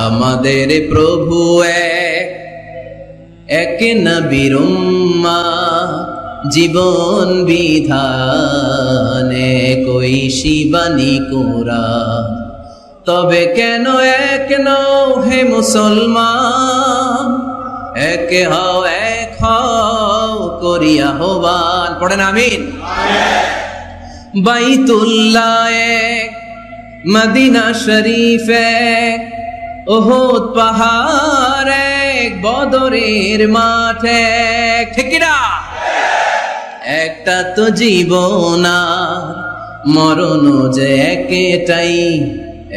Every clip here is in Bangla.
আমাদের প্রভু এক নবীর উম্মাহ, জীবন বিধানে কই শিবানী কুরআন। তবে কেন এক নও হে মুসলমান, এক হও করিয়া আহ্বান। পড়েন আমিন। বাইতুল্লাহ এক, মদিনা শরীফ এক, উহুদ পাহাড় এক, বদরের মাঠ এক। ঠিক না? একটা তো জীবন আর মরণ যে একটাই,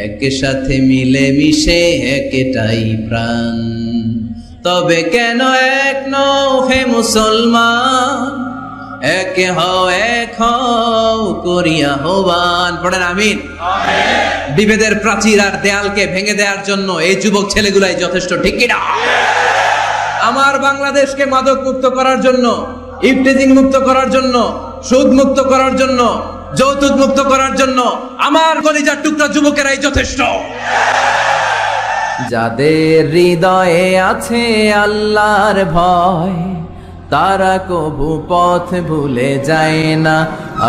একসাথে মিলে মিশে একটাই প্রাণ। তবে কেন এক নও হে মুসলমান, এক হও করিয়া আহ্বান। পড়েন আমিন। বিভেদের প্রাচীর আর দেয়ালকে ভেঙে দেওয়ার জন্য এই যুবক ছেলেগুলাই যথেষ্ট। ঠিক কিনা? আমার বাংলাদেশকে মাদক মুক্ত করার জন্য, ইফটিজিং মুক্ত করার জন্য, সুদ মুক্ত করার জন্য, যৌতুক মুক্ত করার জন্য আমার কলিজার টুকরা যুবকেরাই যথেষ্ট। যাদের হৃদয়ে আছে আল্লাহর ভয়, তারা কবু পথ ভুলে যায় না।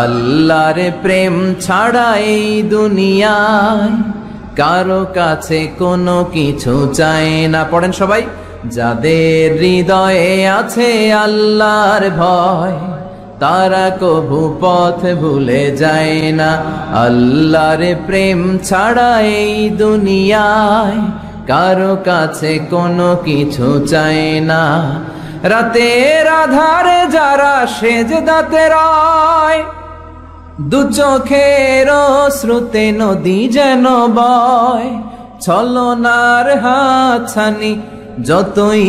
আল্লাহর প্রেম ছাড়া এই দুনিয়ায় কারো কাছে কোনো কিছু চায় না। পড়েন সবাই। যাদের হৃদয়ে আছে আল্লাহর ভয়, তারা কবু পথ ভুলে যায় না। আল্লাহর প্রেম ছাড়া এই দুনিয়ায় কারো কাছে কোনো কিছু চায় না। রাতের আধারে যারা সেজদাতে রয়, দু চোখের শ্রুতে নদী যেন বয়। ছলনার হাতছানি যতই